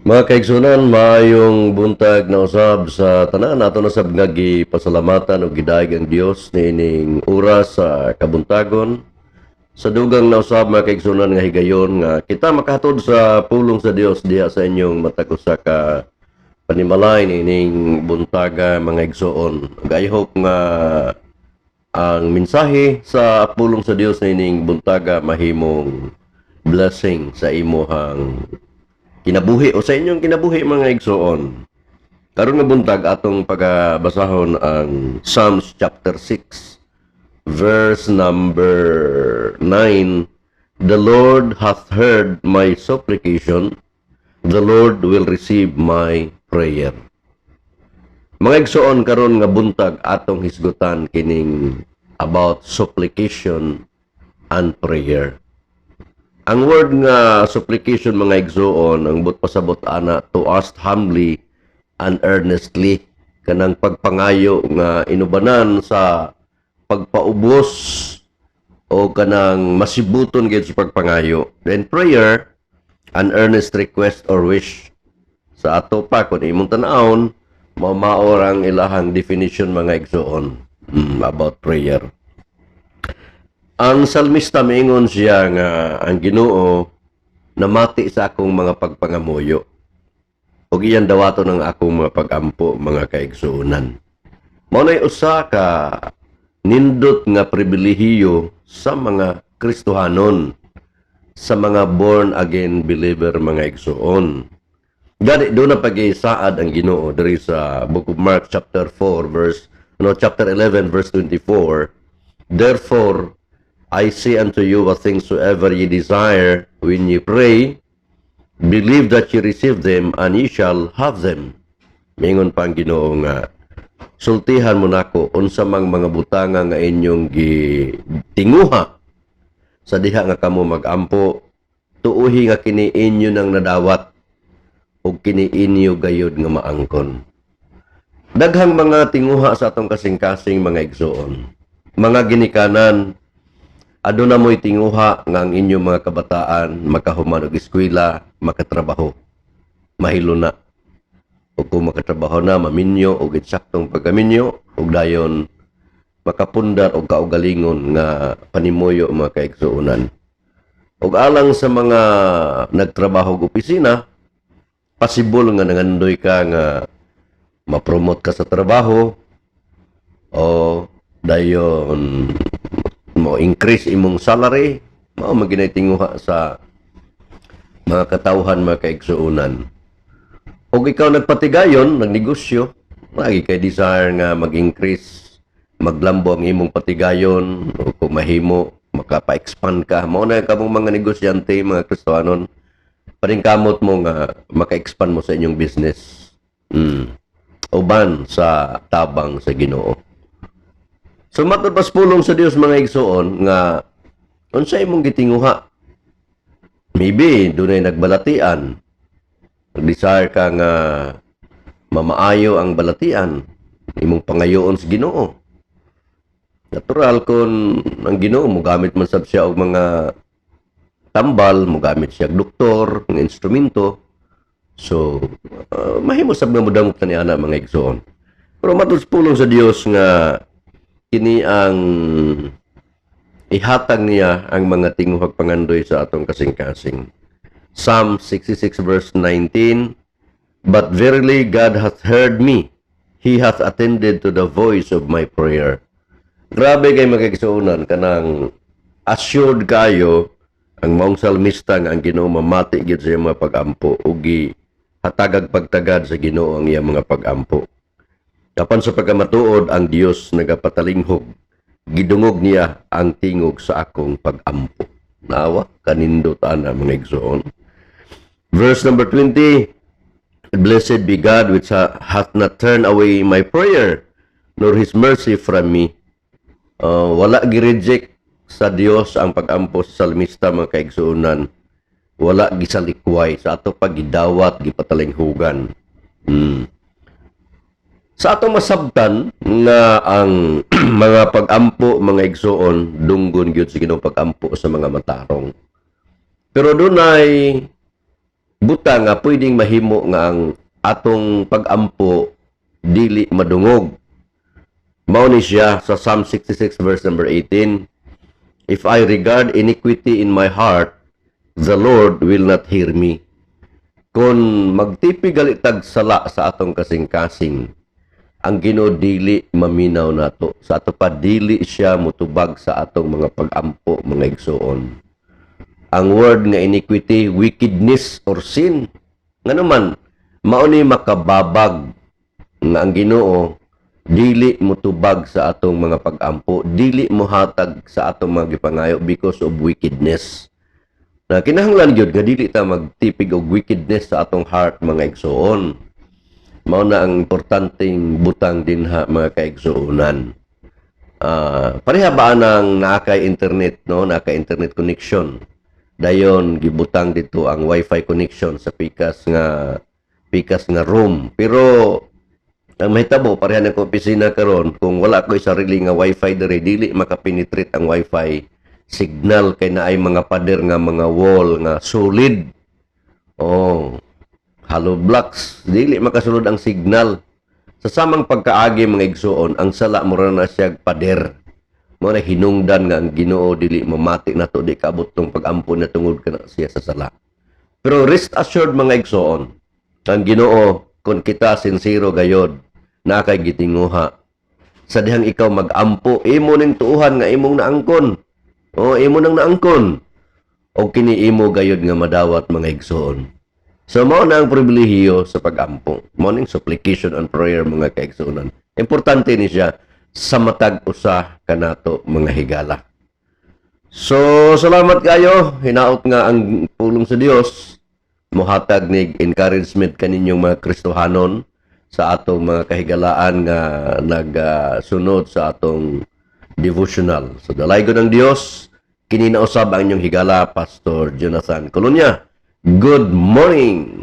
Mga kaigsunan, maayong buntag na usab sa tanan nato na sab nga gipasalamatan og gidayeg ang Dios niining oras sa kabuntagon. Sa dugang na usab mga kaigsunan nga higayon nga kita makahatod sa pulong sa Dios diha sa inyong matag usa ka panimalay niining buntaga mga igsoon. I hope nga ang mensahe sa pulong sa Dios niining buntaga mahimong blessing sa imuhang kinabuhi o sa inyong kinabuhi mga igsoon. Karon nga buntag atong pagabasahon ang Psalms chapter 6 verse number 9. The Lord hath heard my supplication, the Lord will receive my prayer. Mga igsoon, karon nga buntag atong hisgutan kining about supplication and prayer. Ang word nga supplication mga igsoon, ang but pasabot ana to ask humbly and earnestly, kanang pagpangayo nga inubanan sa pagpaubos o kanang masibuton gid sa pagpangayo. Then prayer, an earnest request or wish. Sa ato pa kun imong tan-awon, mamaor ang ilahang definition mga igsoon about prayer. Ang salmista miingon siya nga ang Ginoo namati sa akong mga pagpangamuyo. Ug iyan dawaton ang akong mga pagampo mga kaigsuonan. Mao nay usa ka nindot nga pribilehiyo sa mga Kristohanon, sa mga born again believer mga igsuon. Gani do na pag-isaad ang Ginoo diri sa Book of Mark chapter 11 verse 24. Therefore I say unto you, what things soever ye desire when ye pray, believe that ye receive them, and ye shall have them. Mingon pa ang Ginoo nga, sultihan mo nako unsa mang mga butanga nga inyong gitinguha sa diha nga kamo magampo, tuuhi nga kini inyo nang nadawat, ug kini inyo gayud nga maangkon. Daghang mga tinguha sa atong kasing-kasing mga igsoon, mga ginikanan, aduna mo'y tinguha nga ang inyong mga kabataan makahuman og eskwela, makatrabaho, mahilo na. O kung makatrabaho na, maminyo o gitsaktong pagkaminyo, o dayon makapundar o kaugalingon nga panimuyo mga kaigsuunan. O alang sa mga nagtrabaho og opisina, pasibol nga nangandoy ka nga mapromote ka sa trabaho o dayon mo increase imong salary, mao maginay tinguha sa mga katawhan mga kaigsuunan. Og ikaw nagpatigayon, nagnegosyo, lagi kay desire nga mag-increase, maglambo ang imong patigayon, o kung mahimo makapa-expand ka. Mao na kamong mga negosyante, mga Kristohanon, paningkamot mo nga maka-expand mo sa inyong business. Uban sa tabang sa Ginoo. So matapos pulong sa Dios mga igsoon nga unsay imong gitinguha. Maybe dunay nagbalatian. Desire ka nga mamaayo ang balatian, imong pangayoon sa Ginoo. Natural kun ang Ginoo mogamit man sab siya og mga tambal, mogamit siya og doktor, ng instrumento. So mahimo sab nga modamot ni ana mga igsoon. Pero matapos pulong sa Dios nga kini ang ihatag niya ang mga tinguhag pangandoy sa atong kasing-kasing. Psalm 66 verse 19, but verily God hath heard me, He hath attended to the voice of my prayer. Grabe kay magkakisuunan, kanang assured kayo ang maong salmista nga ang Ginoo mamati gid sa iyang mga pagampo ug hatagag pagtagad sa Ginoo ang iyang mga pagampo. Kapan sa pagkamatuod ang Dios nagapatalinghob, gidungog niya ang tingog sa akong pagampo. Nawa, kanindot ana mga igsoon. Verse number 20, blessed be God which hath not turned away my prayer, nor His mercy from me. Wala gi-reject sa Dios ang pagampo sa salmista mga kaigsuonan. Wala gisalikway sa ato pagidawat, gipatalinghugan. Sa atong masabtan nga ang mga pagampo, mga igsoon, dunggon gyud sa Ginoo pagampo sa mga matarong. Pero dunay buta nga pwedeng mahimo nga ang atong pag-ampo dili madungog. Mao ni siya sa Psalm 66 verse number 18. If I regard iniquity in my heart, the Lord will not hear me. Kung magtipigal sala sa atong kasing-kasing, ang Ginoo dili maminaw nato. Sa ato pa dili siya mutubag sa atong mga pag-ampo, mga igsoon. Ang word nga iniquity, wickedness or sin, nga naman, mao ni makababag nga ang Ginoo dili mutubag sa atong mga pag-ampo, dili mohatag sa atong mga gipangayo because of wickedness. Na kinahanglan gyud nga dili ta magtipig og wickedness sa atong heart, mga igsoon. Mao na ang importanteng butang dinha, mga kaigsuonan. Pareha ba nang naakay internet, no? Naakay internet connection. Dayon gibutang dito ang wifi connection sa pikas nga room. Pero ang mahitabo pareha na ko opisina karon, kung wala ko sarili nga wifi diri, dili makapenetrate ang wifi signal kay naay mga pader nga mga wall nga solid. Hollow blocks, dili makasulod ang signal. Sa samang pagkaagi, mga igsuon, ang sala mura na siya pader. Mo na hinungdan nga ang Ginoo dili mamati nato, di kaabot tong pag-ampo na tungod kana siya sa sala. Pero rest assured, mga igsoon, ang Ginoo kung kita sincero gayod na kay gitinguha sa dihang ikaw mag-ampo, imo ning tuuhan nga imong naangkon. Imo nang naangkon. O kini imo gayod nga madawat, mga igsoon. So mao na ang pribilehiyo sa pag-ampo. Mao ning supplication and prayer, mga kaigsuonan. Importante ni siya sa matag usa kanato, mga higala. So salamat kayo, hinaot nga ang pulong sa Dios mohatag nig encouragement kaninyong mga Kristohanon sa atong mga kahigalaan nga nagsunod sa atong devotional. So dalaygon ng Dios, kini na usab ang inyong higala, Pastor Jonathan Colonia. Good morning.